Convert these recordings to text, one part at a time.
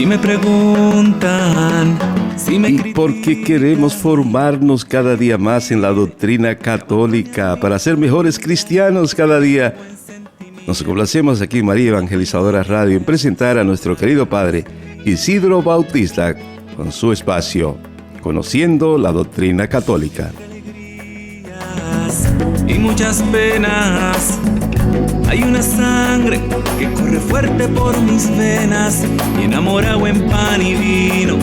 me preguntan, si me Y porque queremos formarnos cada día más en la doctrina católica para ser mejores cristianos cada día, nos complacemos aquí en María Evangelizadora Radio en presentar a nuestro querido Padre Isidro Bautista con su espacio Conociendo la Doctrina Católica. Y muchas penas, hay una sangre que corre fuerte por mis venas, y enamorado en pan y vino,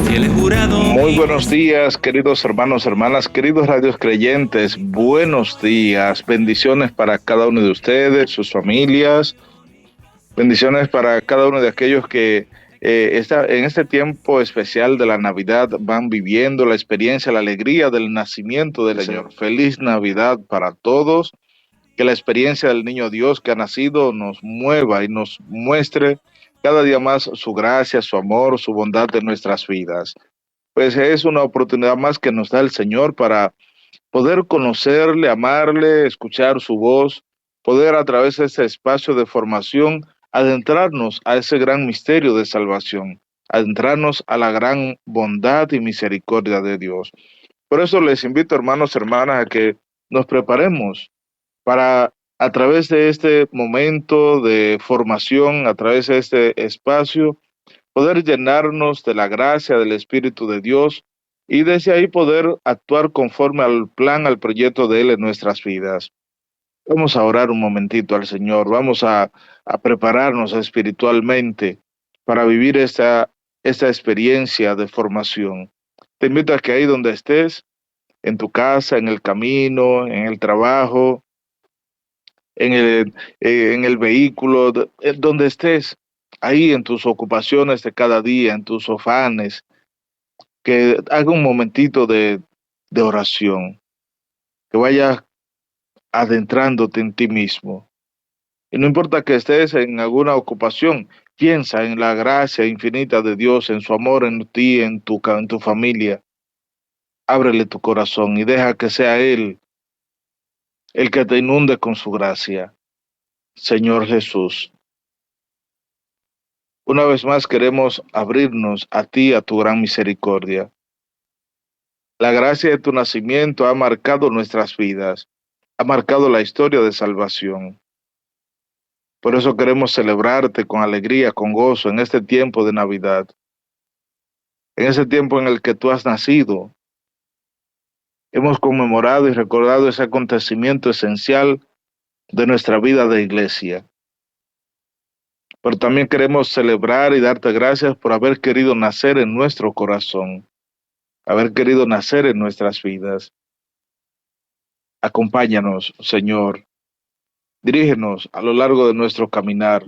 y el jurado. Muy buenos días, queridos hermanos, hermanas, queridos radios creyentes, buenos días, bendiciones para cada uno de ustedes, sus familias, bendiciones para cada uno de aquellos que en este tiempo especial de la Navidad van viviendo la experiencia, la alegría del nacimiento del Señor. Feliz Navidad para todos. Que la experiencia del niño Dios que ha nacido nos mueva y nos muestre cada día más su gracia, su amor, su bondad en nuestras vidas. Pues es una oportunidad más que nos da el Señor para poder conocerle, amarle, escuchar su voz, poder a través de este espacio de formación adentrarnos a ese gran misterio de salvación, adentrarnos a la gran bondad y misericordia de Dios. Por eso les invito, hermanos, hermanas, a que nos preparemos para a través de este momento de formación, a través de este espacio, poder llenarnos de la gracia del Espíritu de Dios y desde ahí poder actuar conforme al plan, al proyecto de Él en nuestras vidas. Vamos a orar un momentito al Señor, vamos a prepararnos espiritualmente para vivir esta experiencia de formación. Te invito a que ahí donde estés, en tu casa, en el camino, en el trabajo, en el vehículo, donde estés, ahí en tus ocupaciones de cada día, en tus afanes, que haga un momentito de oración, que vayas adentrándote en ti mismo. Y no importa que estés en alguna ocupación, piensa en la gracia infinita de Dios, en su amor en ti, en tu familia. Ábrele tu corazón y deja que sea Él el que te inunde con su gracia. Señor Jesús, una vez más queremos abrirnos a ti, a tu gran misericordia. La gracia de tu nacimiento ha marcado nuestras vidas, ha marcado la historia de salvación. Por eso queremos celebrarte con alegría, con gozo en este tiempo de Navidad, en ese tiempo en el que tú has nacido. Hemos conmemorado y recordado ese acontecimiento esencial de nuestra vida de iglesia. Pero también queremos celebrar y darte gracias por haber querido nacer en nuestro corazón, haber querido nacer en nuestras vidas. Acompáñanos, Señor. Dirígenos a lo largo de nuestro caminar.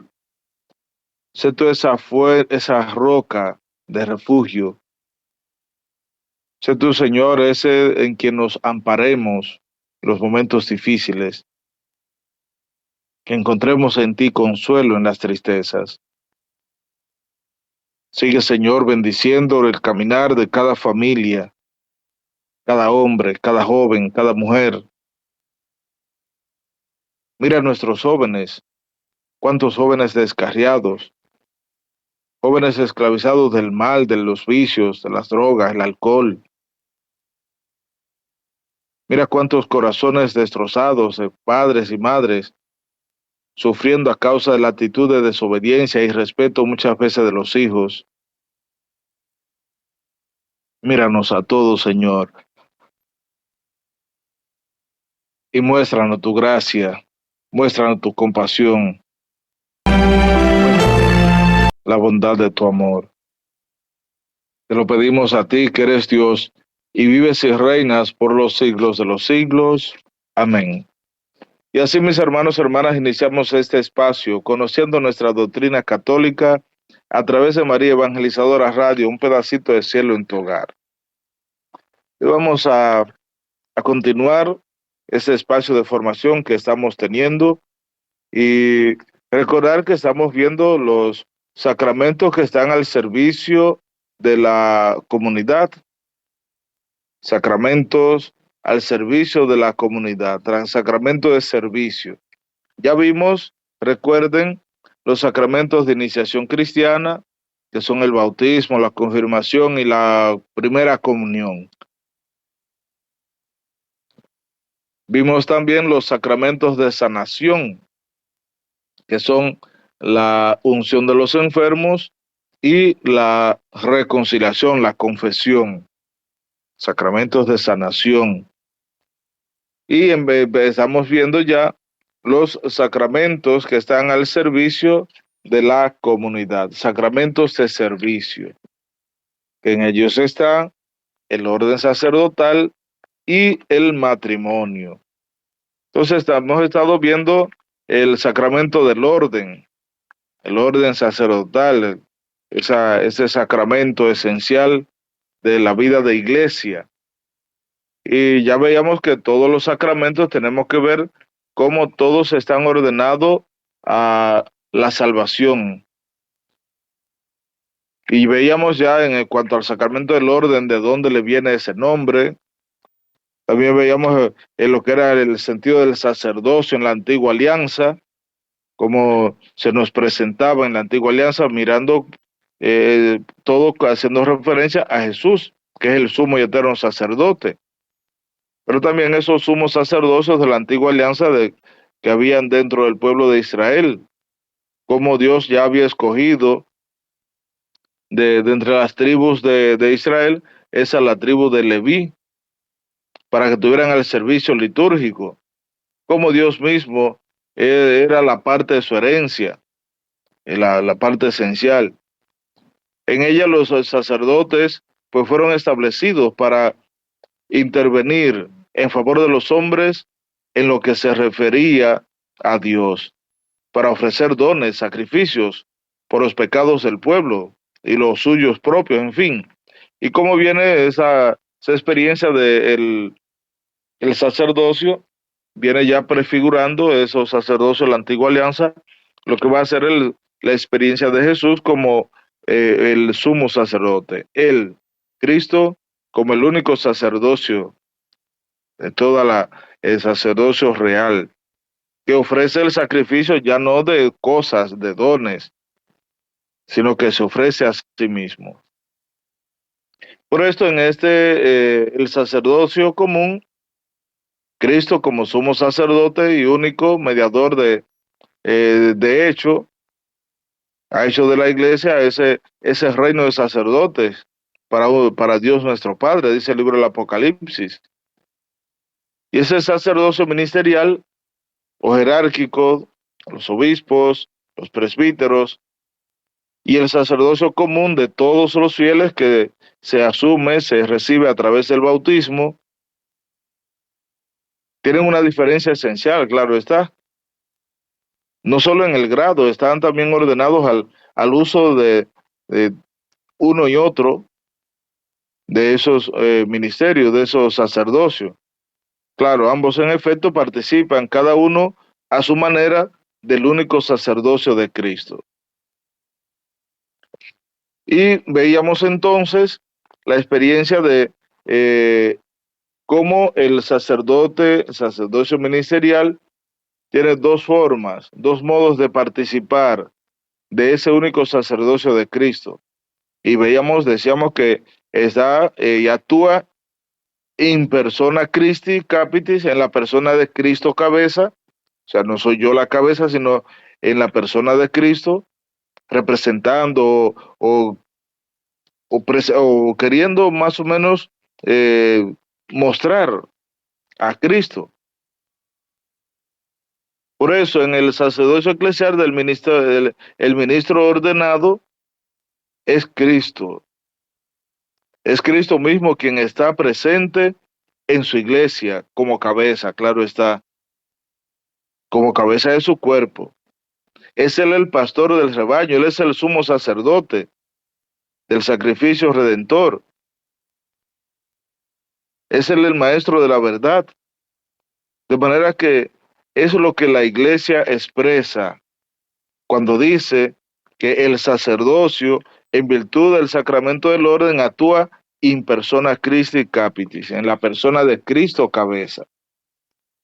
Sé tú esa roca de refugio. Sé tú, Señor, ese en quien nos amparemos en los momentos difíciles. Que encontremos en ti consuelo en las tristezas. Sigue, Señor, bendiciendo el caminar de cada familia, cada hombre, cada joven, cada mujer. Mira a nuestros jóvenes, cuántos jóvenes descarriados, jóvenes esclavizados del mal, de los vicios, de las drogas, el alcohol. Mira cuántos corazones destrozados de padres y madres, sufriendo a causa de la actitud de desobediencia y irrespeto muchas veces de los hijos. Míranos a todos, Señor, y muéstranos tu gracia, muéstranos tu compasión, la bondad de tu amor. Te lo pedimos a ti, que eres Dios, y vives y reinas por los siglos de los siglos. Amén. Y así, mis hermanos y hermanas, iniciamos este espacio, conociendo nuestra doctrina católica a través de María Evangelizadora Radio, un pedacito de cielo en tu hogar. Y vamos a continuar este espacio de formación que estamos teniendo y recordar que estamos viendo los sacramentos que están al servicio de la comunidad, sacramentos al servicio de la comunidad, sacramento de servicio. Ya vimos, recuerden, los sacramentos de iniciación cristiana, que son el bautismo, la confirmación y la primera comunión. Vimos también los sacramentos de sanación, que son la unción de los enfermos y la reconciliación, la confesión, sacramentos de sanación. Y estamos viendo ya los sacramentos que están al servicio de la comunidad, sacramentos de servicio, que en ellos está el orden sacerdotal y el matrimonio. Entonces hemos estado viendo el sacramento del orden, el orden sacerdotal, ese sacramento esencial de la vida de iglesia. Y ya veíamos que todos los sacramentos tenemos que ver cómo todos están ordenados a la salvación. Y veíamos ya en cuanto al sacramento del orden, de dónde le viene ese nombre. También veíamos en lo que era el sentido del sacerdocio en la antigua alianza, cómo se nos presentaba en la antigua alianza, mirando todo haciendo referencia a Jesús, que es el sumo y eterno sacerdote. Pero también esos sumos sacerdocios de la antigua alianza que habían dentro del pueblo de Israel, cómo Dios ya había escogido de entre las tribus de Israel, esa la tribu de Leví, para que tuvieran el servicio litúrgico, como Dios mismo era la parte de su herencia, la parte esencial. En ella los sacerdotes pues fueron establecidos para intervenir en favor de los hombres en lo que se refería a Dios, para ofrecer dones, sacrificios por los pecados del pueblo y los suyos propios, en fin. ¿Y cómo viene esa experiencia del el sacerdocio? Viene ya prefigurando esos sacerdocios de la antigua alianza, lo que va a ser la experiencia de Jesús como el sumo sacerdote, él, Cristo, como el único sacerdocio de toda el sacerdocio real, que ofrece el sacrificio ya no de cosas, de dones, sino que se ofrece a sí mismo. Por esto en el sacerdocio común, Cristo como sumo sacerdote y único mediador de hecho, ha hecho de la iglesia ese reino de sacerdotes para Dios nuestro Padre, dice el libro del Apocalipsis. Y ese sacerdocio ministerial o jerárquico, los obispos, los presbíteros, y el sacerdocio común de todos los fieles que se asume, se recibe a través del bautismo, tienen una diferencia esencial, claro está. No solo en el grado, están también ordenados al uso de uno y otro de esos ministerios, de esos sacerdocios. Claro, ambos en efecto participan, cada uno a su manera, del único sacerdocio de Cristo. Y veíamos entonces la experiencia de cómo el sacerdocio ministerial, tiene dos formas, dos modos de participar de ese único sacerdocio de Cristo. Y decíamos que está y actúa in persona Christi capitis, en la persona de Cristo cabeza, o sea, no soy yo la cabeza, sino en la persona de Cristo, representando o queriendo más o menos mostrar a Cristo. Por eso en el sacerdocio eclesial el ministro ordenado es Cristo. Es Cristo mismo quien está presente en su iglesia como cabeza, claro está, como cabeza de su cuerpo. Es él el pastor del rebaño, él es el sumo sacerdote del sacrificio redentor. Es él el maestro de la verdad. De manera que eso es lo que la iglesia expresa cuando dice que el sacerdocio, en virtud del sacramento del orden, actúa in persona Christi capitis, en la persona de Cristo cabeza.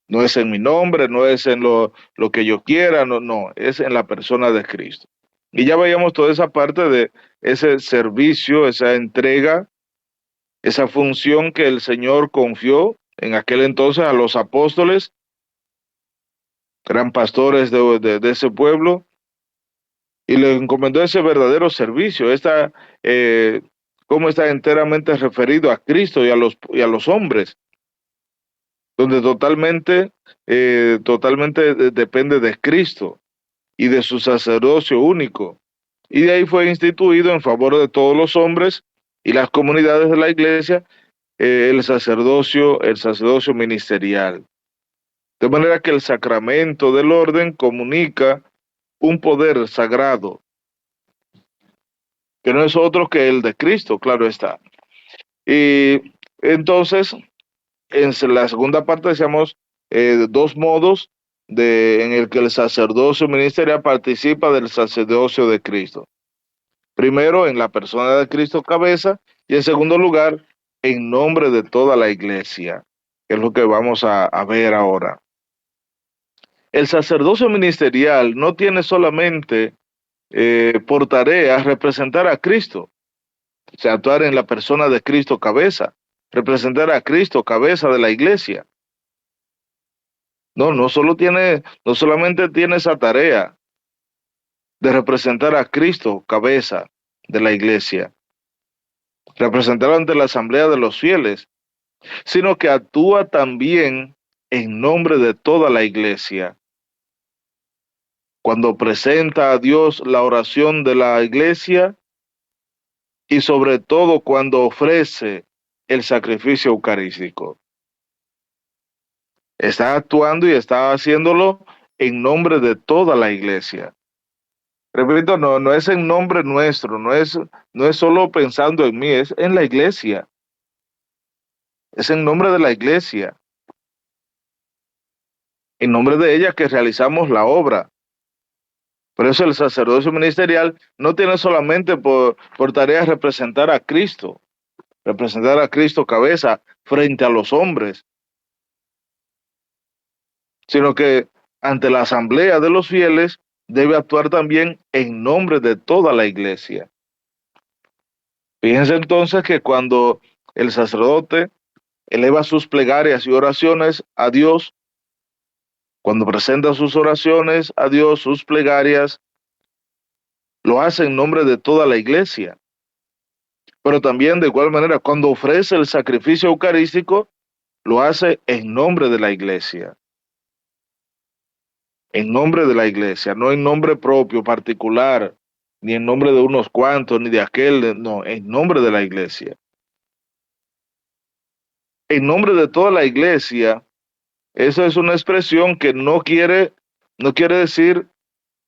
No es en mi nombre, no es en lo que yo quiera, no, es en la persona de Cristo. Y ya veíamos toda esa parte de ese servicio, esa entrega, esa función que el Señor confió en aquel entonces a los apóstoles, eran pastores de ese pueblo, y le encomendó ese verdadero servicio, cómo está enteramente referido a Cristo y a los hombres, donde totalmente depende de Cristo y de su sacerdocio único. Y de ahí fue instituido en favor de todos los hombres y las comunidades de la iglesia, el sacerdocio ministerial. De manera que el sacramento del orden comunica un poder sagrado, que no es otro que el de Cristo, claro está. Y entonces, en la segunda parte decíamos dos modos en el que el sacerdocio ministerial participa del sacerdocio de Cristo. Primero, en la persona de Cristo cabeza, y en segundo lugar, en nombre de toda la iglesia, que es lo que vamos a ver ahora. El sacerdocio ministerial no tiene solamente por tarea representar a Cristo, o sea, actuar en la persona de Cristo cabeza, representar a Cristo cabeza de la iglesia. No solamente tiene esa tarea de representar a Cristo cabeza de la iglesia, representar ante la asamblea de los fieles, sino que actúa también en nombre de toda la iglesia. Cuando presenta a Dios la oración de la iglesia y sobre todo cuando ofrece el sacrificio eucarístico. Está actuando y está haciéndolo en nombre de toda la iglesia. Repito, no es en nombre nuestro, no es solo pensando en mí, es en la iglesia. Es en nombre de la iglesia. En nombre de ella que realizamos la obra. Por eso el sacerdocio ministerial no tiene solamente por tarea representar a Cristo cabeza frente a los hombres, sino que ante la asamblea de los fieles debe actuar también en nombre de toda la iglesia. Fíjense entonces que cuando el sacerdote eleva sus plegarias y oraciones a Dios, cuando presenta sus oraciones a Dios, sus plegarias, lo hace en nombre de toda la iglesia. Pero también de igual manera, cuando ofrece el sacrificio eucarístico, lo hace en nombre de la iglesia. En nombre de la iglesia, no en nombre propio, particular, ni en nombre de unos cuantos, ni de aquel, no, en nombre de la iglesia. En nombre de toda la iglesia, esa es una expresión que no quiere decir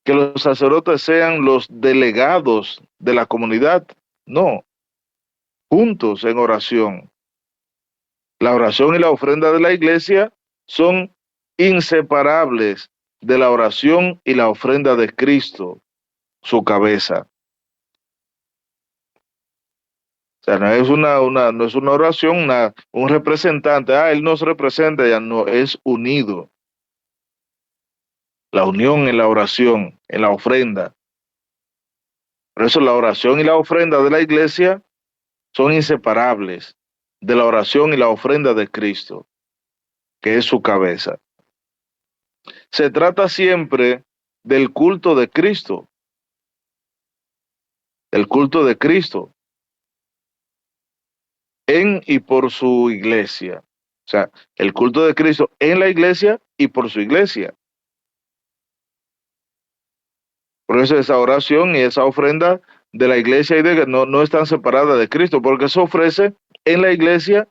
que los sacerdotes sean los delegados de la comunidad, no, juntos en oración. La oración y la ofrenda de la iglesia son inseparables de la oración y la ofrenda de Cristo, su cabeza. O sea, no es una oración, un representante, él nos representa, ya no, es unido. La unión en la oración, en la ofrenda. Por eso la oración y la ofrenda de la iglesia son inseparables de la oración y la ofrenda de Cristo, que es su cabeza. Se trata siempre del culto de Cristo. El culto de Cristo en y por su iglesia. O sea, el culto de Cristo en la iglesia y por su iglesia. Por eso esa oración y esa ofrenda de la iglesia no están separadas de Cristo, porque se ofrece en la iglesia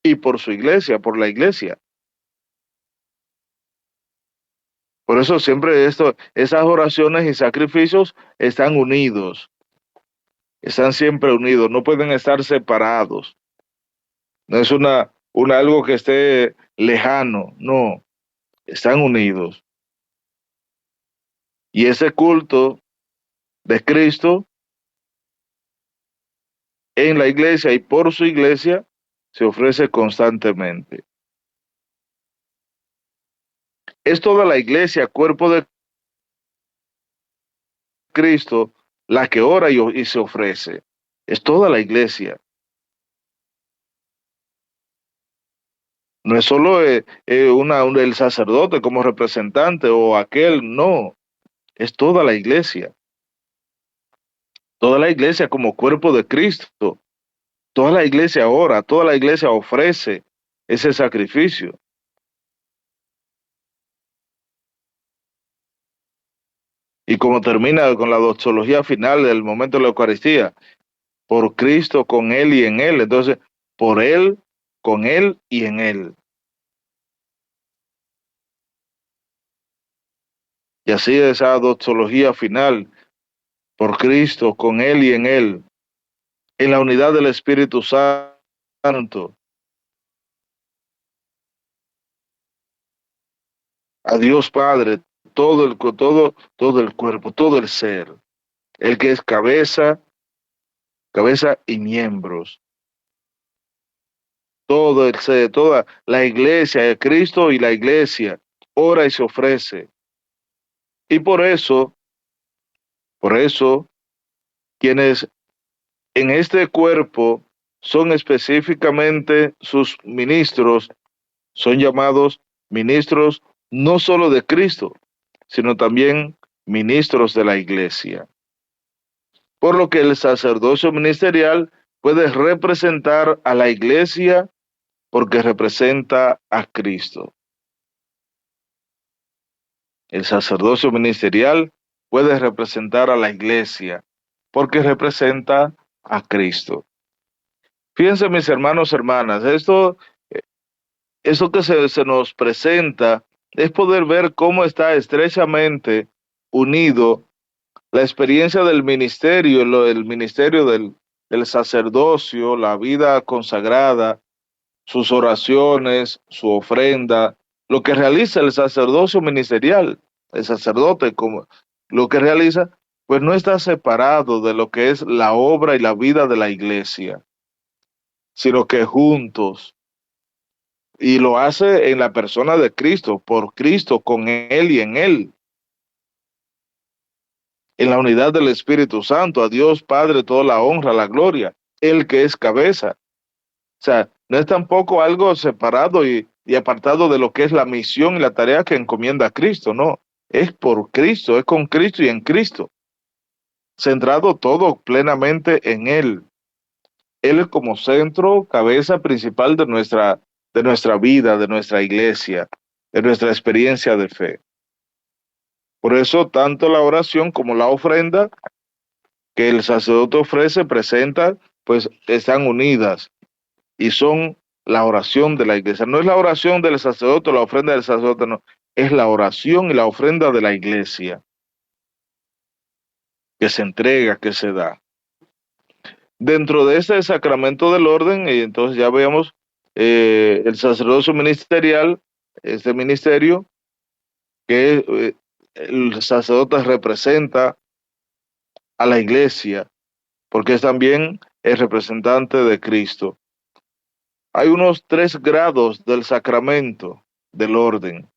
y por su iglesia, por la iglesia. Por eso siempre esas oraciones y sacrificios están unidos. Están siempre unidos, no pueden estar separados. No es algo que esté lejano, no, están unidos. Y ese culto de Cristo en la iglesia y por su iglesia se ofrece constantemente. Es toda la iglesia, cuerpo de Cristo la que ora y se ofrece. Es toda la iglesia. No es solo el sacerdote como representante o aquel, no, es toda la iglesia. Toda la iglesia como cuerpo de Cristo. Toda la iglesia ora, toda la iglesia ofrece ese sacrificio. Y como termina con la doxología final del momento de la Eucaristía, por Cristo, con Él y en Él. Entonces, por Él, con Él y en Él. Y así esa doxología final, por Cristo, con Él y en la unidad del Espíritu Santo. A Dios Padre, todo el cuerpo, todo el ser, el que es cabeza, cabeza y miembros, todo el ser, toda la iglesia de Cristo y la iglesia ora y se ofrece. Y por eso, quienes en este cuerpo son específicamente sus ministros, son llamados ministros no solo de Cristo, sino también ministros de la iglesia. Por lo que el sacerdocio ministerial puede representar a la iglesia porque representa a Cristo. El sacerdocio ministerial puede representar a la iglesia porque representa a Cristo. Fíjense, mis hermanos, hermanas, esto que se nos presenta es poder ver cómo está estrechamente unido la experiencia del ministerio, el ministerio del sacerdocio, la vida consagrada, sus oraciones, su ofrenda, lo que realiza el sacerdocio ministerial, el sacerdote, como lo que realiza, pues no está separado de lo que es la obra y la vida de la iglesia, sino que juntos, y lo hace en la persona de Cristo, por Cristo, con Él y en Él, en la unidad del Espíritu Santo, a Dios Padre toda la honra, la gloria, Él que es cabeza. O sea, no es tampoco algo separado y apartado de lo que es la misión y la tarea que encomienda a Cristo, no. Es por Cristo, es con Cristo y en Cristo. Centrado todo plenamente en Él. Él como centro, cabeza principal de nuestra vida, de nuestra iglesia, de nuestra experiencia de fe. Por eso, tanto la oración como la ofrenda que el sacerdote ofrece, presenta, pues están unidas y son la oración de la iglesia. No es la oración del sacerdote, la ofrenda del sacerdote, no. Es la oración y la ofrenda de la iglesia que se entrega, que se da. Dentro de este sacramento del orden, y entonces ya veamos el sacerdocio ministerial, este ministerio, que el sacerdote representa a la iglesia, porque es también el representante de Cristo. Hay unos 3 grados del sacramento del orden.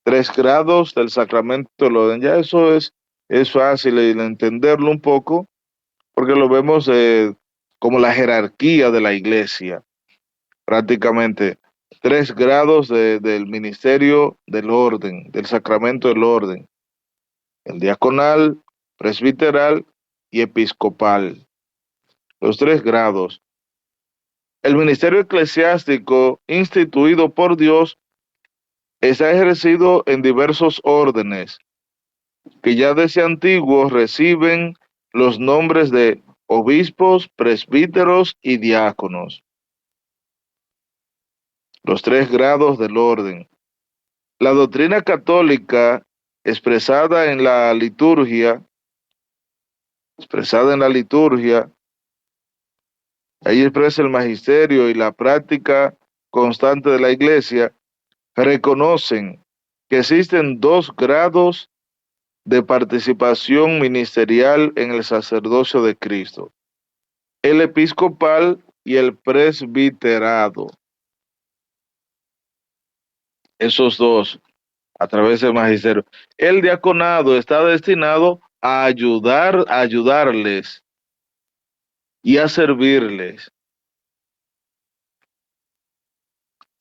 3 grados del sacramento del orden. Ya eso es fácil de entenderlo un poco, porque lo vemos como la jerarquía de la iglesia. Prácticamente 3 grados del ministerio del orden, del sacramento del orden. El diaconal, presbiteral y episcopal. Los 3 grados. El ministerio eclesiástico instituido por Dios está ejercido en diversos órdenes que ya desde antiguo reciben los nombres de obispos, presbíteros y diáconos. Los 3 grados del orden. La doctrina católica expresada en la liturgia, ahí expresa el magisterio y la práctica constante de la iglesia, reconocen que existen 2 grados de participación ministerial en el sacerdocio de Cristo: el episcopal y el presbiterado. Esos 2, a través del magisterio. El diaconado está destinado a ayudarles y a servirles.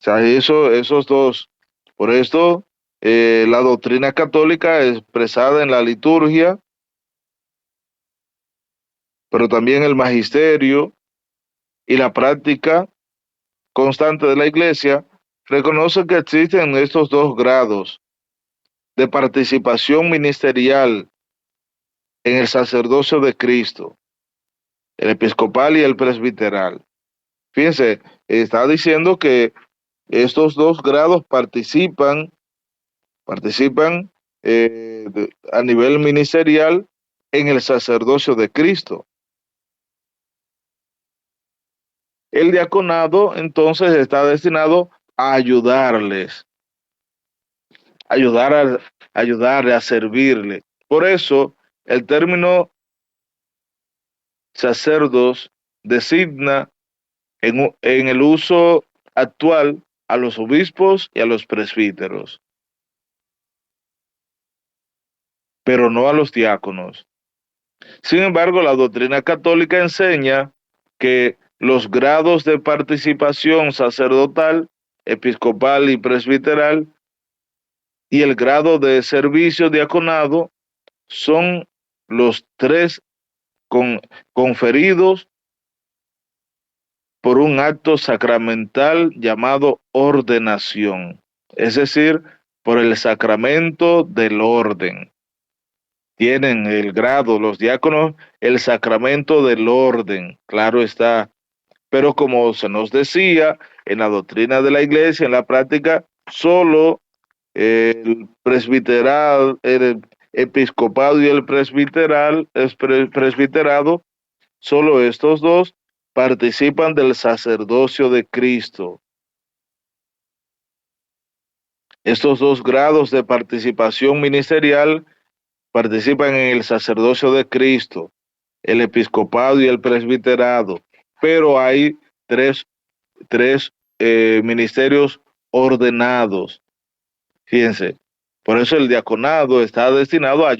O sea, esos dos. Por esto, la doctrina católica expresada en la liturgia, pero también el magisterio y la práctica constante de la Iglesia, reconoce que existen estos dos grados de participación ministerial en el sacerdocio de Cristo, el episcopal y el presbiteral. Fíjense, está diciendo que estos dos grados participan a nivel ministerial en el sacerdocio de Cristo. El diaconado entonces está destinado a ayudarle, a servirle. Por eso el término sacerdos designa en el uso actual a los obispos y a los presbíteros, pero no a los diáconos. Sin embargo, la doctrina católica enseña que los grados de participación sacerdotal, episcopal y presbiteral y el grado de servicio diaconado son los tres conferidos por un acto sacramental llamado ordenación, es decir, por el sacramento del orden. Tienen el grado, los diáconos, el sacramento del orden, claro está. Pero como se nos decía, en la doctrina de la Iglesia, en la práctica, solo el presbiteral, el episcopado y el presbiterado, solo estos dos participan del sacerdocio de Cristo. Estos dos grados de participación ministerial participan en el sacerdocio de Cristo, el episcopado y el presbiterado, pero hay tres ministerios ordenados. Fíjense, por eso el diaconado está destinado a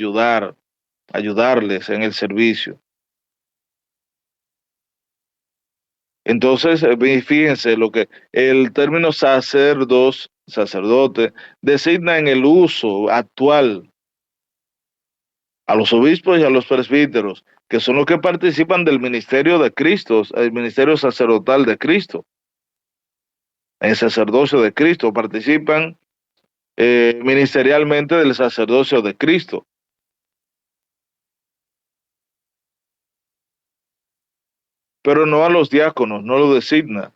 ayudarles en el servicio. Entonces, fíjense lo que el término sacerdote, designa en el uso actual a los obispos y a los presbíteros, que son los que participan del ministerio de Cristo, el ministerio sacerdotal de Cristo. En el sacerdocio de Cristo participan ministerialmente del sacerdocio de Cristo. Pero no a los diáconos, no lo designa.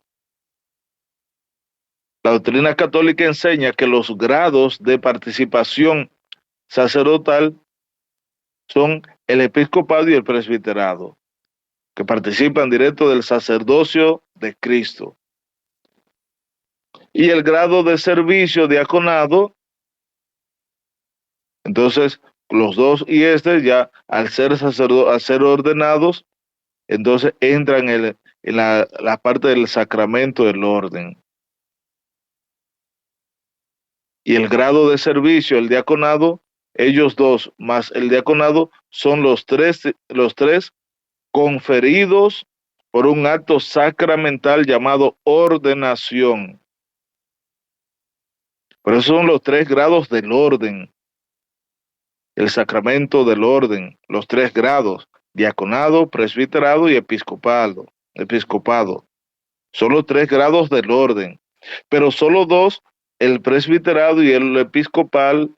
La doctrina católica enseña que los grados de participación sacerdotal son el episcopado y el presbiterado, que participan directo del sacerdocio de Cristo. Y el grado de servicio diaconado, entonces los dos y ya al ser ordenados, entonces entran en la parte del sacramento del orden. Y el grado de servicio, el diaconado, ellos dos más el diaconado son los tres conferidos por un acto sacramental llamado ordenación. Por eso son los tres grados del orden, el sacramento del orden, los tres grados, diaconado, presbiterado y episcopado. Son los tres grados del orden, pero solo dos, el presbiterado y el episcopal,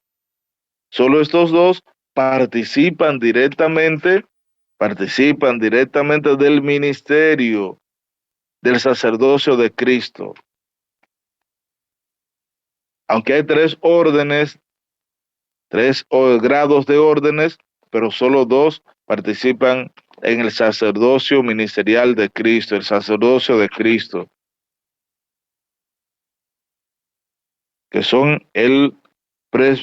solo estos dos participan directamente del ministerio del sacerdocio de Cristo. Aunque hay tres grados de órdenes, pero solo dos participan en el sacerdocio ministerial de Cristo, el sacerdocio de Cristo, que son el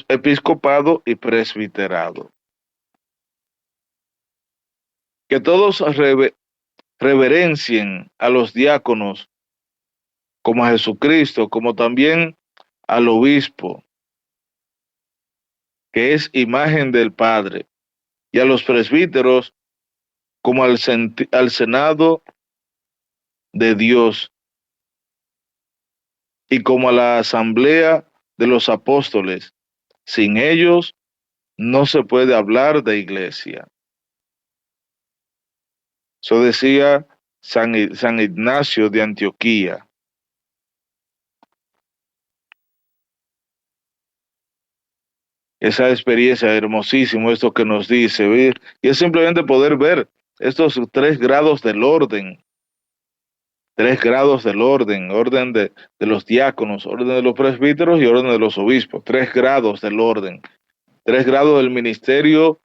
episcopado y presbiterado. Que todos reverencien a los diáconos como a Jesucristo, como también al obispo, que es imagen del Padre. y a los presbíteros como al Senado de Dios y como a la asamblea de los apóstoles. Sin ellos no se puede hablar de iglesia. Eso decía San Ignacio de Antioquía. Esa experiencia hermosísimo, esto que nos dice, ¿ve? Y es simplemente poder ver estos 3 grados del orden. 3 grados del orden, orden de los diáconos, orden de los presbíteros y orden de los obispos. 3 grados del orden. 3 grados del ministerio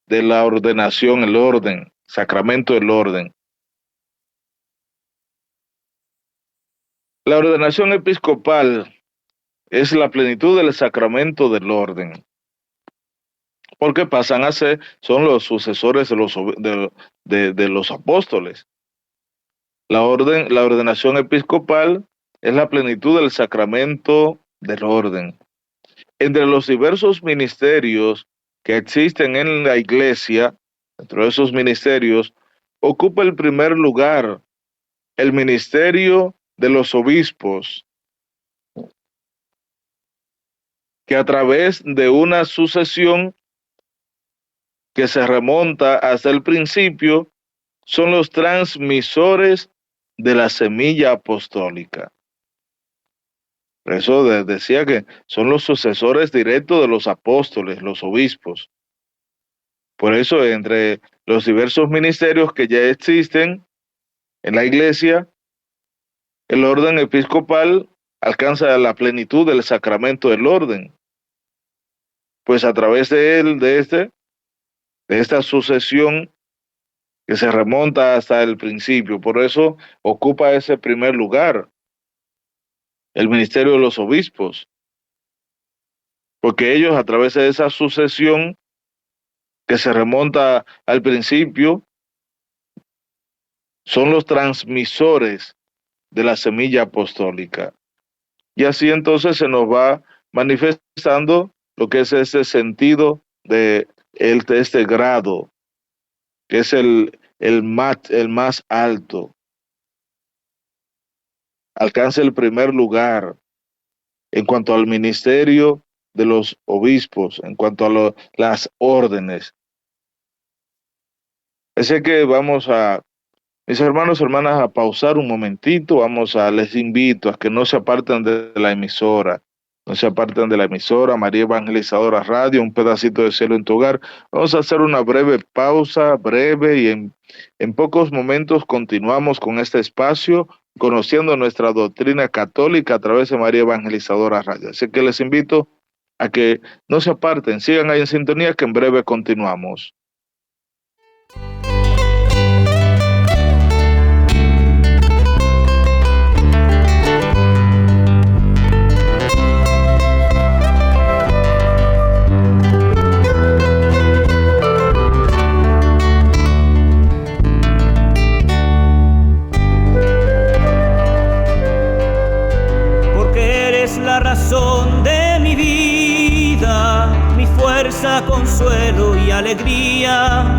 de la ordenación, el orden, sacramento del orden. La ordenación episcopal es la plenitud del sacramento del orden, porque pasan a ser, son los sucesores de los apóstoles. La ordenación episcopal es la plenitud del sacramento del orden. Entre los diversos ministerios que existen en la iglesia, dentro de esos ministerios, ocupa el primer lugar el ministerio de los obispos, que a través de una sucesión que se remonta hasta el principio, son los transmisores de la semilla apostólica. Por eso decía que son los sucesores directos de los apóstoles, los obispos. Por eso, entre los diversos ministerios que ya existen en la iglesia, el orden episcopal alcanza la plenitud del sacramento del orden. Pues a través de esta sucesión que se remonta hasta el principio, por eso ocupa ese primer lugar, el ministerio de los obispos, porque ellos a través de esa sucesión que se remonta al principio, son los transmisores de la semilla apostólica. Y así entonces se nos va manifestando lo que es ese sentido de este grado, que es el más alto. Alcanza el primer lugar en cuanto al ministerio de los obispos, en cuanto a las órdenes. Así que vamos a, mis hermanos y hermanas, a pausar un momentito. Les invito a que no se aparten de la emisora. No se aparten de la emisora María Evangelizadora Radio, un pedacito de cielo en tu hogar. Vamos a hacer una breve pausa, y en pocos momentos continuamos con este espacio, conociendo nuestra doctrina católica a través de María Evangelizadora Radio. Así que les invito a que no se aparten, sigan ahí en sintonía, que en breve continuamos. Razón de mi vida, mi fuerza, consuelo y alegría,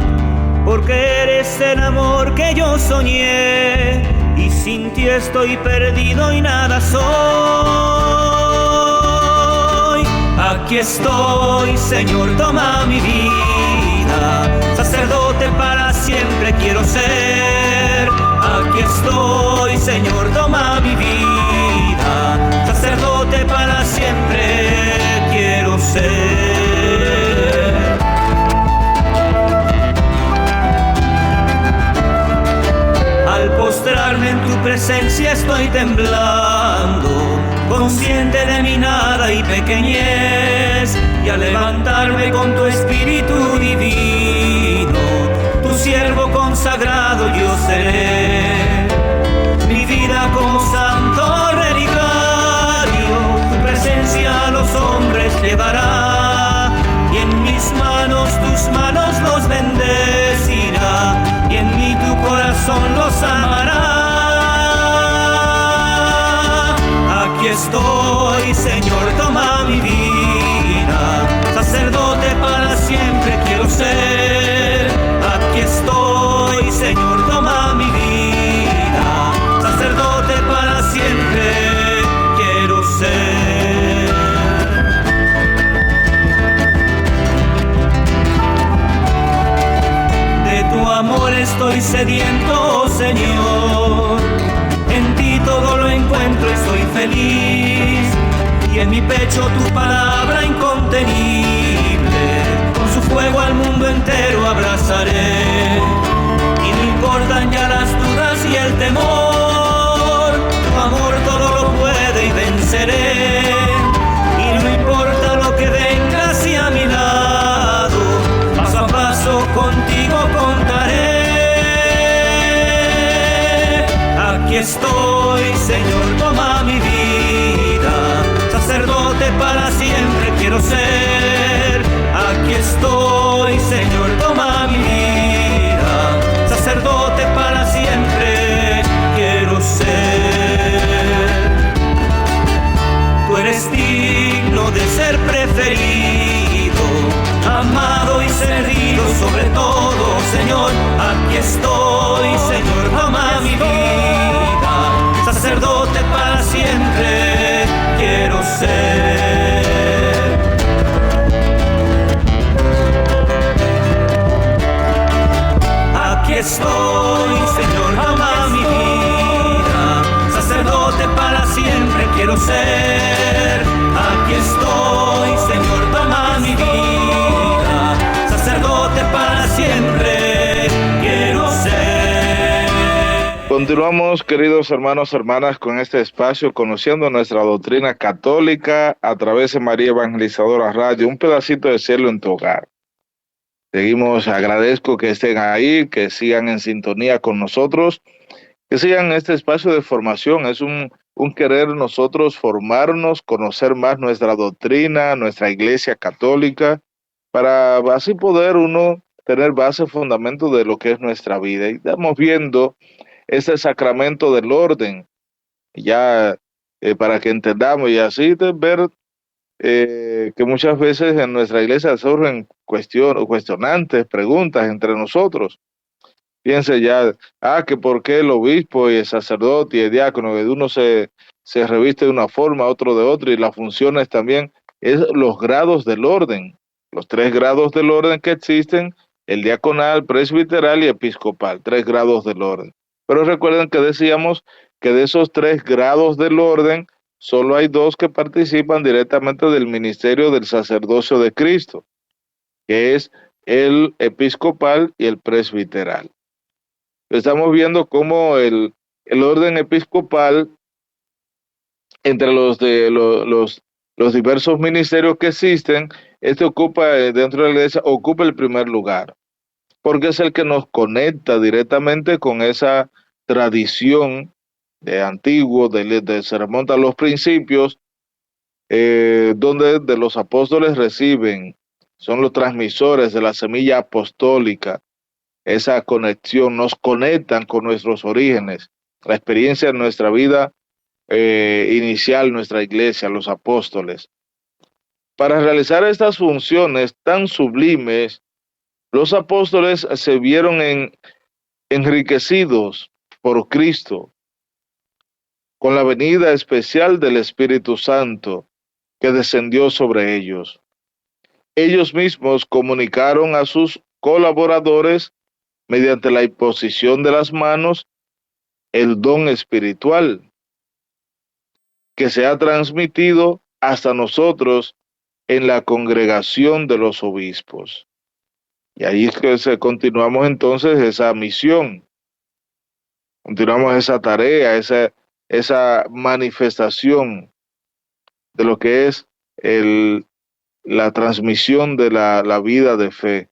porque eres el amor que yo soñé, y sin ti estoy perdido y nada soy. Aquí estoy, Señor, toma mi vida, sacerdote para siempre quiero ser. Aquí estoy, Señor, toma mi vida, sacerdote para siempre quiero ser. Al postrarme en tu presencia estoy temblando, consciente de mi nada y pequeñez, y al levantarme con tu espíritu divino, tu siervo consagrado yo seré. Mi vida como santo relicario, tu presencia a los hombres llevará, y en mis manos tus manos los bendecirá, y en mí tu corazón los amará. Aquí estoy, Señor, toma mi vida, sacerdote para siempre quiero ser. sediento, oh Señor. En ti todo lo encuentro y soy feliz, y en mi pecho tu palabra incontenible. Con su fuego al mundo entero abrazaré, y no importan ya las dudas y el temor. Tu amor todo lo puede y venceré, y no importa lo que venga hacia mi lado, paso a paso contigo contaré. Aquí estoy, Señor, toma mi vida, sacerdote para siempre quiero ser. Aquí estoy, Señor, toma mi vida, sacerdote para siempre quiero ser. Tú eres digno de ser preferido, amado y servido sobre todo, Señor. Aquí estoy, Señor, toma mi vida, sacerdote para siempre quiero ser. Aquí estoy, Señor, toma mi vida, sacerdote para siempre quiero ser. Aquí estoy, Señor, toma mi vida, sacerdote para siempre quiero ser. Continuamos, queridos hermanos, hermanas, con este espacio, conociendo nuestra doctrina católica a través de María Evangelizadora Radio, un pedacito de cielo en tu hogar. Seguimos, agradezco que estén ahí, que sigan en sintonía con nosotros, que sigan este espacio de formación. Es un querer nosotros formarnos, conocer más nuestra doctrina, nuestra Iglesia católica, para así poder uno tener base, fundamento de lo que es nuestra vida. Y estamos viendo ese sacramento del orden, ya para que entendamos y así de ver que muchas veces en nuestra iglesia surgen cuestionantes, preguntas entre nosotros. Piense ya, que por qué el obispo y el sacerdote y el diácono, que uno se reviste de una forma, otro de otra, y las funciones también, es los grados del orden, los 3 grados del orden que existen, el diaconal, presbiteral y episcopal, 3 grados del orden. Pero recuerden que decíamos que de esos 3 grados del orden, solo hay 2 que participan directamente del ministerio del sacerdocio de Cristo, que es el episcopal y el presbiteral. Estamos viendo cómo el orden episcopal, entre los diversos ministerios que existen, ocupa dentro de la iglesia, ocupa el primer lugar, porque es el que nos conecta directamente con esa tradición de antiguo, se remonta a los principios, donde de los apóstoles reciben, son los transmisores de la semilla apostólica. Esa conexión, nos conectan con nuestros orígenes, la experiencia de nuestra vida inicial, nuestra iglesia, los apóstoles. Para realizar estas funciones tan sublimes, los apóstoles se vieron enriquecidos por Cristo, con la venida especial del Espíritu Santo que descendió sobre ellos. Ellos mismos comunicaron a sus colaboradores, mediante la imposición de las manos, el don espiritual que se ha transmitido hasta nosotros en la congregación de los obispos. Y ahí es que continuamos entonces esa misión, continuamos esa tarea, esa manifestación de lo que es la transmisión de la vida de fe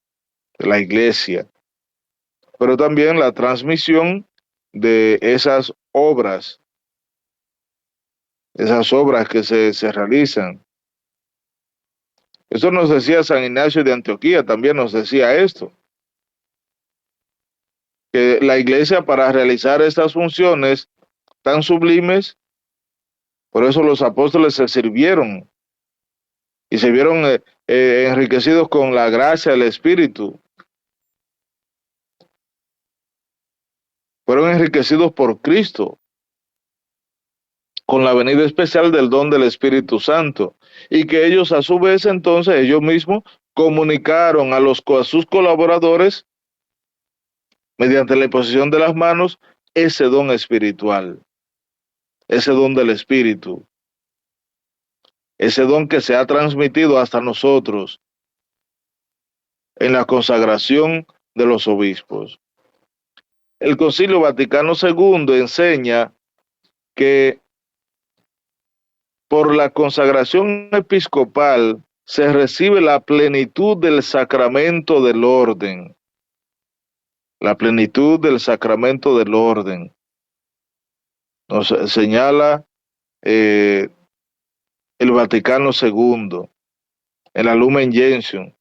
de la iglesia, pero también la transmisión de esas obras que se realizan. Eso nos decía San Ignacio de Antioquía, también nos decía esto, que la iglesia, para realizar estas funciones tan sublimes, por eso los apóstoles se sirvieron y se vieron enriquecidos con la gracia del Espíritu. Fueron enriquecidos por Cristo, con la venida especial del don del Espíritu Santo, y que ellos a su vez entonces, ellos mismos, comunicaron a sus colaboradores mediante la imposición de las manos, ese don espiritual, ese don del Espíritu, ese don que se ha transmitido hasta nosotros en la consagración de los obispos. El Concilio Vaticano II enseña que por la consagración episcopal se recibe la plenitud del sacramento del orden. La plenitud del sacramento del orden. Nos señala el Vaticano II en la Lumen Gentium.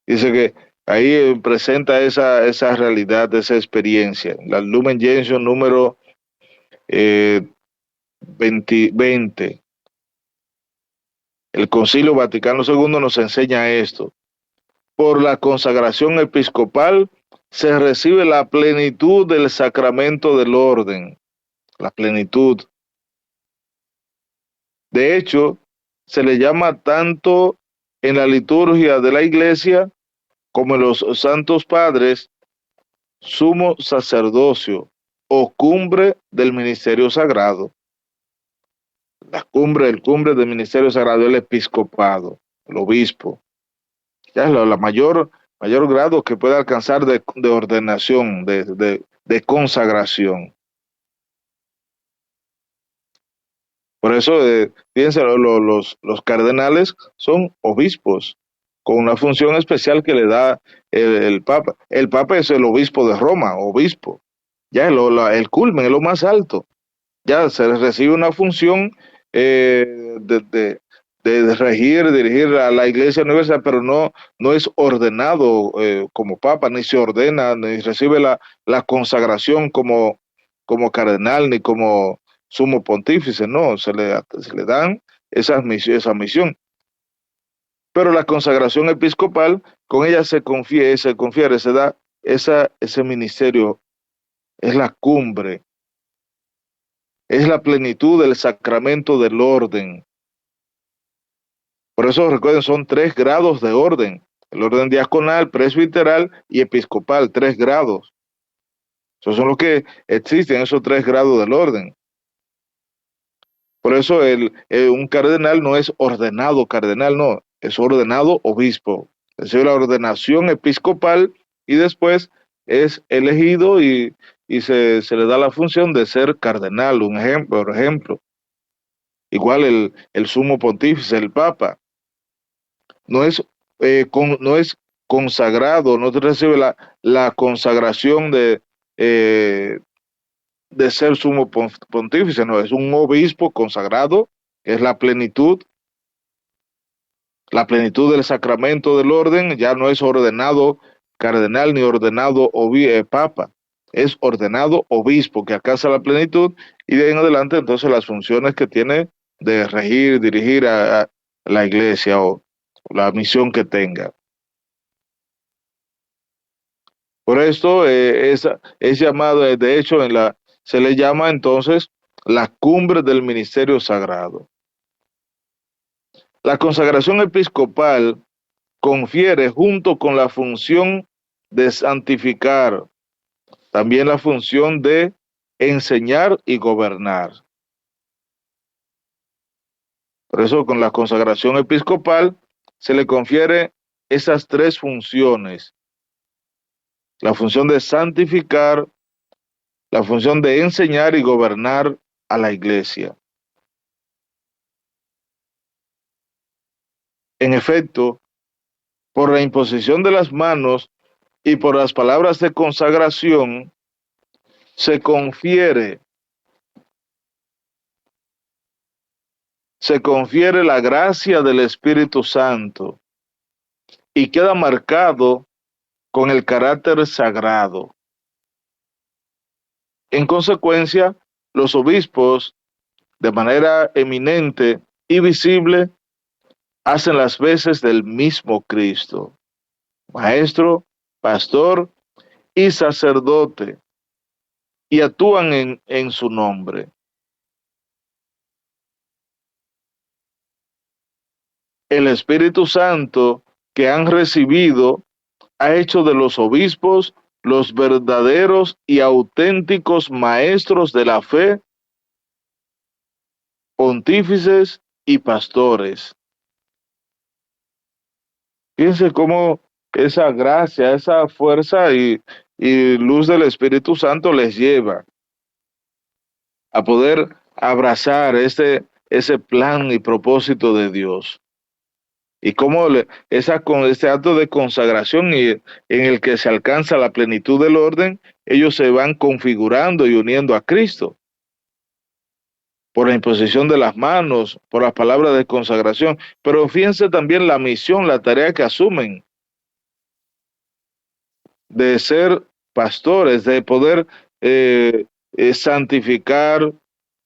Dice que ahí presenta esa realidad, esa experiencia. La Lumen Gentium número 20. El Concilio Vaticano II nos enseña esto. Por la consagración episcopal se recibe la plenitud del sacramento del orden. La plenitud. De hecho, se le llama tanto en la liturgia de la Iglesia como en los santos padres sumo sacerdocio o cumbre del ministerio sagrado. El cumbre del ministerio sagrado, el episcopado, el obispo. Ya es la mayor grado que puede alcanzar de ordenación, de consagración. Por eso, fíjense, los cardenales son obispos, con una función especial que le da el Papa. El Papa es el obispo de Roma, obispo. Ya el culmen, es lo más alto. Ya se les recibe una función de regir, dirigir a la Iglesia Universal, pero no es ordenado como Papa, ni se ordena, ni recibe la consagración como cardenal, ni como sumo pontífice, no, se le dan esa misión. Pero la consagración episcopal, con ella se confiere, se da ese ministerio, es la cumbre, es la plenitud del sacramento del orden. Por eso recuerden, son 3 grados de orden: el orden diaconal, presbiteral y episcopal, 3 grados. Esos son los que existen, esos 3 grados del orden. Por eso un cardenal no es ordenado cardenal, no, es ordenado obispo. Recibe la ordenación episcopal y después es elegido y se le da la función de ser cardenal, por ejemplo. Igual el sumo pontífice, el papa, no es consagrado, no recibe la consagración de ser sumo pontífice, no, es un obispo consagrado, es la plenitud del sacramento del orden. Ya no es ordenado cardenal ni ordenado papa, es ordenado obispo, que alcanza la plenitud, y de ahí en adelante entonces las funciones que tiene de regir, dirigir a la iglesia o la misión que tenga. Por esto es llamado, de hecho, se le llama entonces la cumbre del ministerio sagrado. La consagración episcopal confiere, junto con la función de santificar, también la función de enseñar y gobernar. Por eso, con la consagración episcopal se le confiere esas 3 funciones: la función de santificar, la función de enseñar y gobernar a la iglesia. En efecto, por la imposición de las manos y por las palabras de consagración, se confiere la gracia del Espíritu Santo y queda marcado con el carácter sagrado. En consecuencia, los obispos, de manera eminente y visible, hacen las veces del mismo Cristo, maestro, pastor y sacerdote, y actúan en su nombre. El Espíritu Santo que han recibido ha hecho de los obispos los verdaderos y auténticos maestros de la fe, pontífices y pastores. Fíjense cómo esa gracia, esa fuerza y luz del Espíritu Santo les lleva a poder abrazar ese plan y propósito de Dios. Y cómo con este acto de consagración en el que se alcanza la plenitud del orden, ellos se van configurando y uniendo a Cristo. Por la imposición de las manos, por las palabras de consagración. Pero fíjense también la misión, la tarea que asumen de ser pastores, de poder santificar,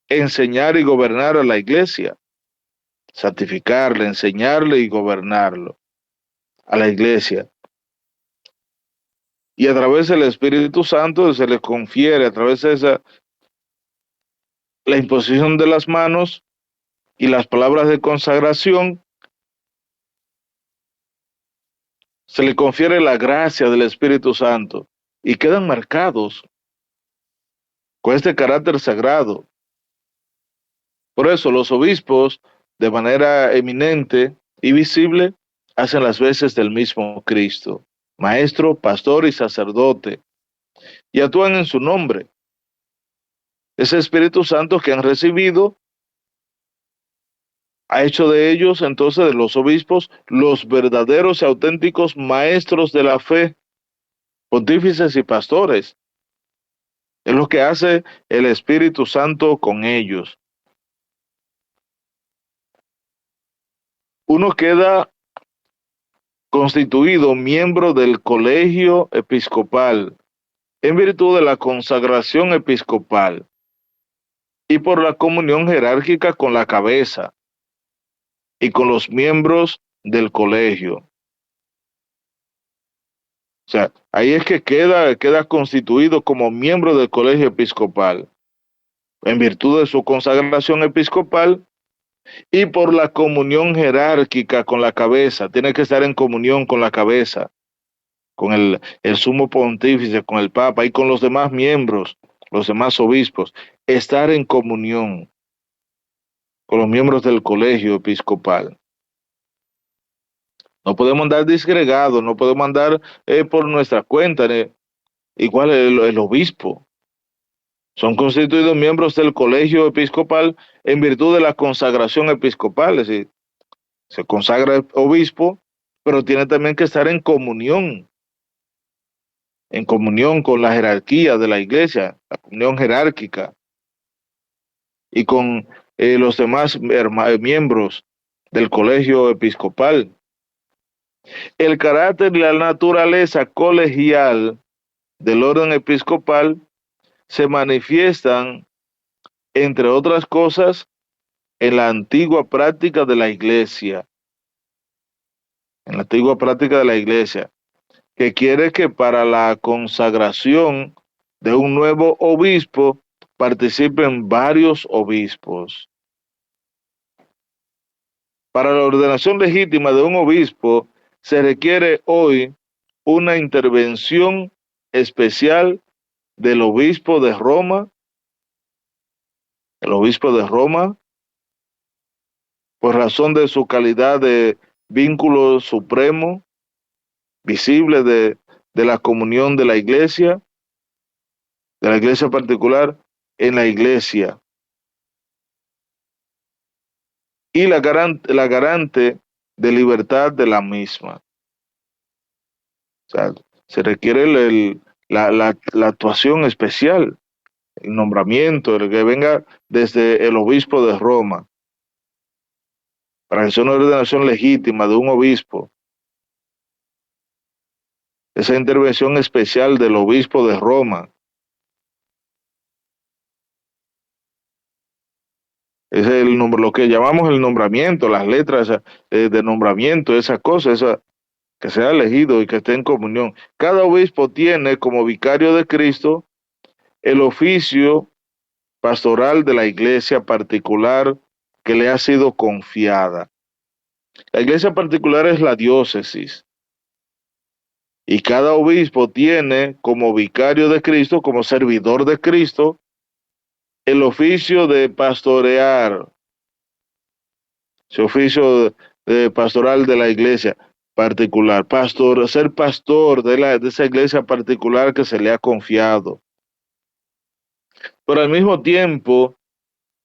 enseñar y gobernar a la iglesia. Santificarle, enseñarle y gobernarlo a la iglesia. Y a través del Espíritu Santo se les confiere, a través de la imposición de las manos y las palabras de consagración, se le confiere la gracia del Espíritu Santo y quedan marcados con este carácter sagrado. Por eso los obispos, de manera eminente y visible, hacen las veces del mismo Cristo, maestro, pastor y sacerdote, y actúan en su nombre. Ese Espíritu Santo que han recibido ha hecho de ellos, entonces, de los obispos, los verdaderos y auténticos maestros de la fe, pontífices y pastores. Es lo que hace el Espíritu Santo con ellos. Uno queda constituido miembro del colegio episcopal en virtud de la consagración episcopal y por la comunión jerárquica con la cabeza y con los miembros del colegio. O sea, ahí es que queda constituido como miembro del colegio episcopal, en virtud de su consagración episcopal y por la comunión jerárquica con la cabeza. Tiene que estar en comunión con la cabeza, con el sumo pontífice, con el papa y con los demás miembros, los demás obispos. Estar en comunión con los miembros del colegio episcopal. No podemos andar disgregados, no podemos andar por nuestra cuenta, igual el obispo. Son constituidos miembros del colegio episcopal en virtud de la consagración episcopal, es decir, se consagra el obispo, pero tiene también que estar en comunión con la jerarquía de la iglesia, la comunión jerárquica, y con los demás miembros del colegio episcopal. El carácter y la naturaleza colegial del orden episcopal se manifiestan, entre otras cosas, en la antigua práctica de la iglesia. En la antigua práctica de la iglesia, que quiere que para la consagración de un nuevo obispo participen varios obispos. Para la ordenación legítima de un obispo se requiere hoy una intervención especial del obispo de Roma, por razón de su calidad de vínculo supremo, visible de la comunión de la iglesia particular en la iglesia, y la garante de libertad de la misma. O sea, se requiere la actuación especial, el nombramiento, el que venga desde el obispo de Roma, para que sea una ordenación legítima de un obispo. Esa intervención especial del obispo de Roma. Es lo que llamamos el nombramiento, las letras de nombramiento, esa cosa, que sea elegido y que esté en comunión. Cada obispo tiene como vicario de Cristo el oficio pastoral de la iglesia particular que le ha sido confiada. La iglesia particular es la diócesis. Y cada obispo tiene como vicario de Cristo, como servidor de Cristo, el oficio de pastorear, ese oficio de pastoral de la iglesia particular, ser pastor de esa iglesia particular que se le ha confiado. Pero al mismo tiempo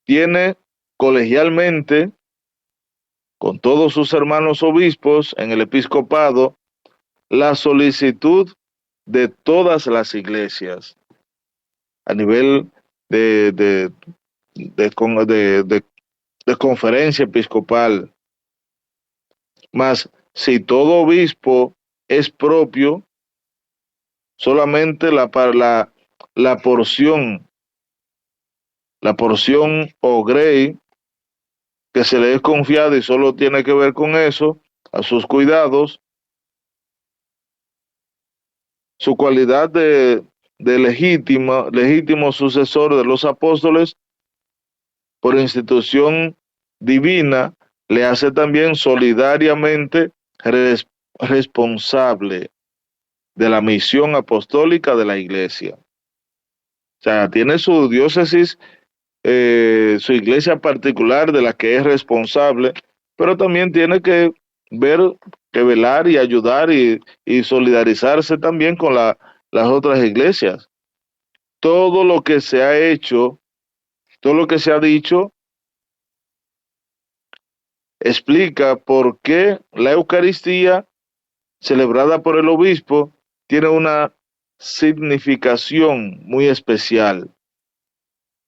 tiene colegialmente con todos sus hermanos obispos en el episcopado la solicitud de todas las iglesias a nivel de conferencia episcopal. Mas si todo obispo es propio, solamente la porción o grey que se le es confiada y solo tiene que ver con eso, a sus cuidados, su cualidad de legítimo sucesor de los apóstoles, por institución divina, le hace también solidariamente responsable de la misión apostólica de la iglesia. O sea, tiene su diócesis, su iglesia particular de la que es responsable, pero también tiene que velar y ayudar y solidarizarse también con las otras iglesias. Todo lo que se ha hecho, todo lo que se ha dicho, explica por qué la Eucaristía celebrada por el obispo tiene una significación muy especial,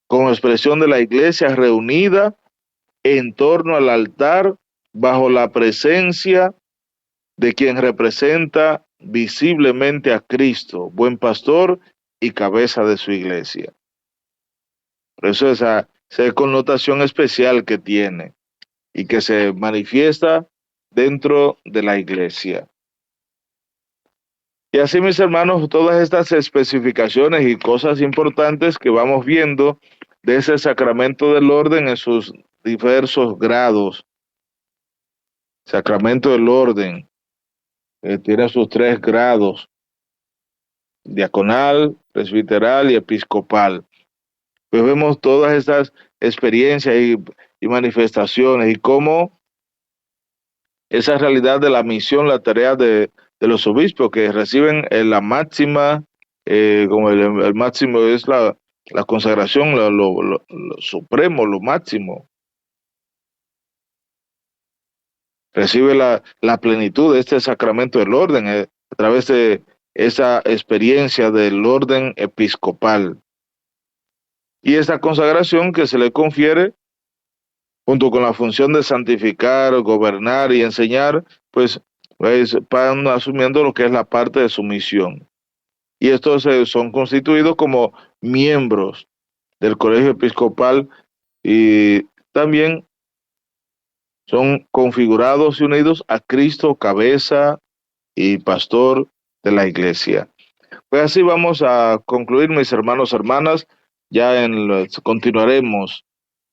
como expresión de la iglesia reunida en torno al altar bajo la presencia de quien representa visiblemente a Cristo, buen pastor y cabeza de su iglesia. Por eso esa connotación especial que tiene y que se manifiesta dentro de la iglesia. Y así, mis hermanos, todas estas especificaciones y cosas importantes que vamos viendo de ese sacramento del orden en sus diversos grados. Sacramento del orden tiene sus 3 grados: diaconal, presbiteral y episcopal. Pues vemos todas estas experiencias y manifestaciones y cómo esa realidad de la misión, la tarea de los obispos que reciben la máxima, como el máximo es la consagración, lo supremo, lo máximo. Recibe la plenitud de este sacramento del orden a través de esa experiencia del orden episcopal. Y esta consagración que se le confiere, junto con la función de santificar, gobernar y enseñar, pues van asumiendo lo que es la parte de su misión. Y estos son constituidos como miembros del colegio episcopal y también son configurados y unidos a Cristo, cabeza y pastor de la iglesia. Pues así vamos a concluir, mis hermanos, hermanas. Ya continuaremos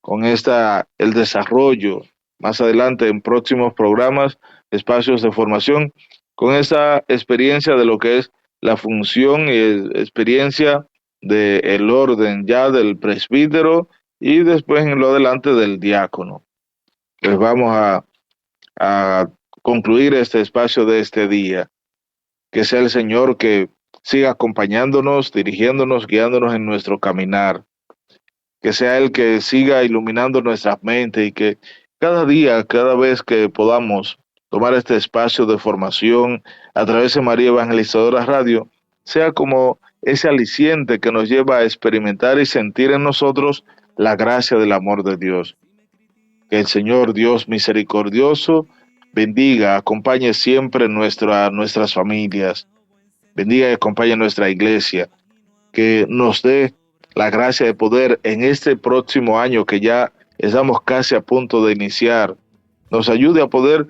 con el desarrollo más adelante en próximos programas, espacios de formación, con esa experiencia de lo que es la función y experiencia del orden ya del presbítero y después en lo adelante del diácono. Pues vamos a concluir este espacio de este día. Que sea el Señor que siga acompañándonos, dirigiéndonos, guiándonos en nuestro caminar. Que sea Él que siga iluminando nuestras mentes y que cada día, cada vez que podamos tomar este espacio de formación a través de María Evangelizadora Radio, sea como ese aliciente que nos lleva a experimentar y sentir en nosotros la gracia del amor de Dios. Que el Señor Dios misericordioso bendiga, acompañe siempre nuestras familias, bendiga y acompañe nuestra iglesia, que nos dé la gracia de poder en este próximo año que ya estamos casi a punto de iniciar, nos ayude a poder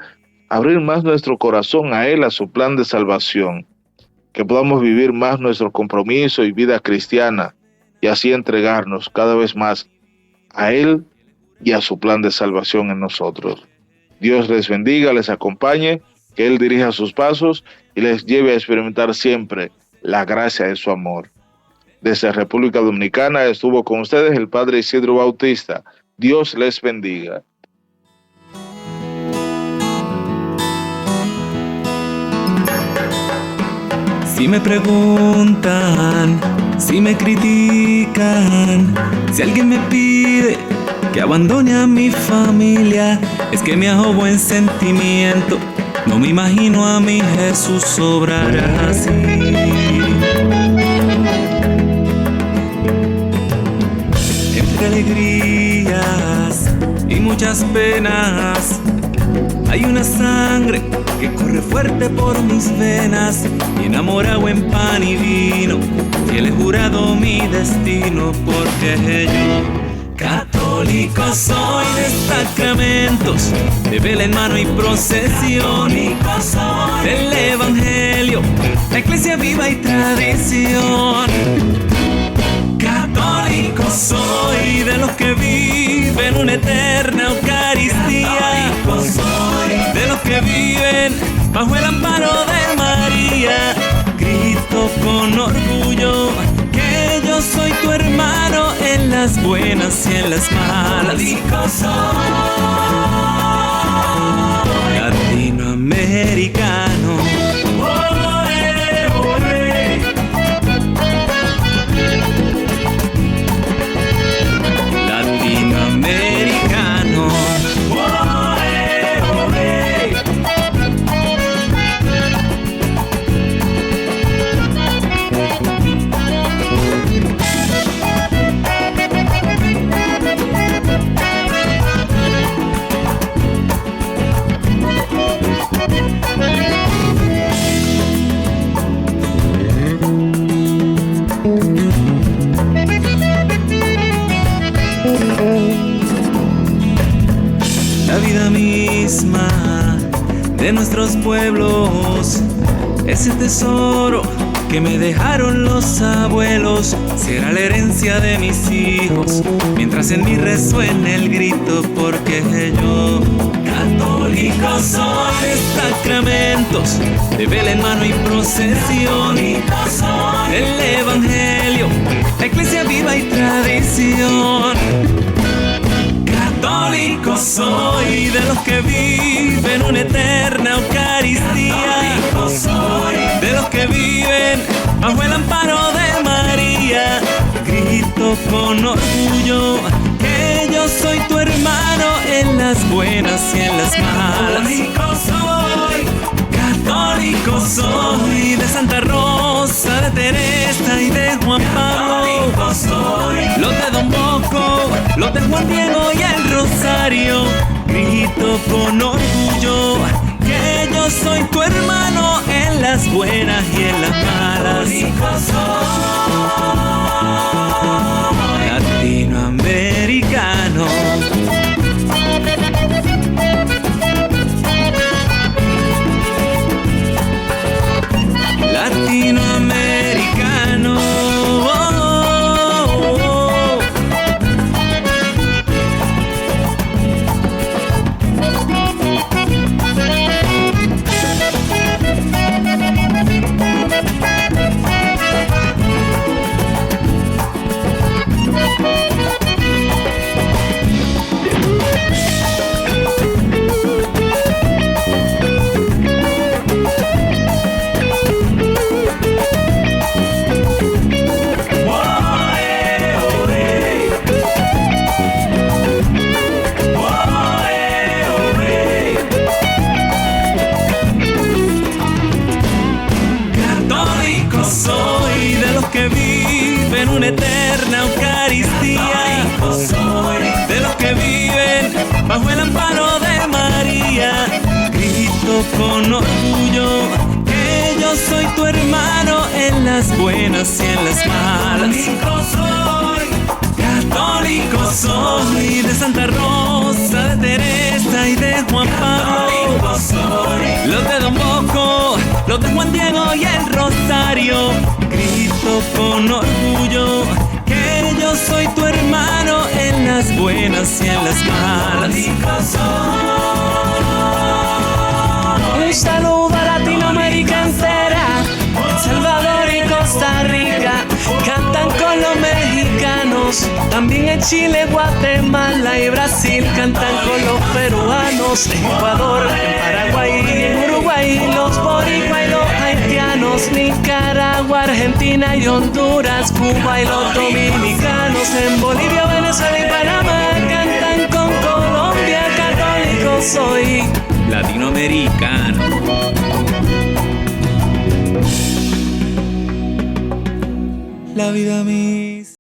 abrir más nuestro corazón a Él, a su plan de salvación, que podamos vivir más nuestro compromiso y vida cristiana y así entregarnos cada vez más a Él y a su plan de salvación en nosotros. Dios les bendiga, les acompañe, que Él dirija sus pasos y les lleve a experimentar siempre la gracia de su amor. Desde República Dominicana estuvo con ustedes el Padre Isidro Bautista. Dios les bendiga. Si me preguntan, si me critican, si alguien me pide que abandone a mi familia, es que me ahogo en sentimiento. No me imagino a mi Jesús obrar así. Entre alegrías y muchas penas, hay una sangre que corre fuerte por mis venas, y enamorado en pan y vino, fiel he jurado mi destino, porque yo católico soy de sacramentos, de vela en mano y procesión, del evangelio, la iglesia viva y tradición. Católico soy de los que viven una eterna Eucaristía, de los que viven bajo el amparo de María. Grito con orgullo que yo soy tu hermano en las buenas y en las malas. Latinoamericano. Latinoamericano. La vida misma de nuestros pueblos, ese tesoro que me dejaron los abuelos, será la herencia de mis hijos, mientras en mí resuene el grito, porque yo católico soy de sacramentos, de vela en mano y procesión, del evangelio, la iglesia viva y tradición. Católico soy de los que viven una eterna Eucaristía, de los que viven bajo el amparo de María. Grito con orgullo que yo soy tu hermano en las buenas y en las malas. Católico soy de Santa Rosa, de Teresa y de Juan Pablo. Los de Don Bosco, los de Juan Diego y el Rosario. Grito con orgullo que yo soy tu hermano en las buenas y en las malas. Latinoamericano. Latinoamericano. Soy de los que viven una eterna Eucaristía, de los que viven bajo el amparo de María. Grito con orgullo que yo soy tu hermano en las buenas y en las malas. Católico soy de Santa Rosa, de Teresa y de Juan Pablo. Los de Don Bosco, los de Juan Diego y el Rosario. Grito con orgullo que yo soy tu hermano en las buenas y en las malas. Un saludo a Latinoamérica. También en Chile, Guatemala y Brasil cantan con los peruanos. En Ecuador, en Paraguay y en Uruguay, los boricua y los haitianos. Nicaragua, Argentina y Honduras, Cuba y los dominicanos. En Bolivia, Venezuela y Panamá cantan con Colombia. Católico soy, latinoamericano. la vida mía.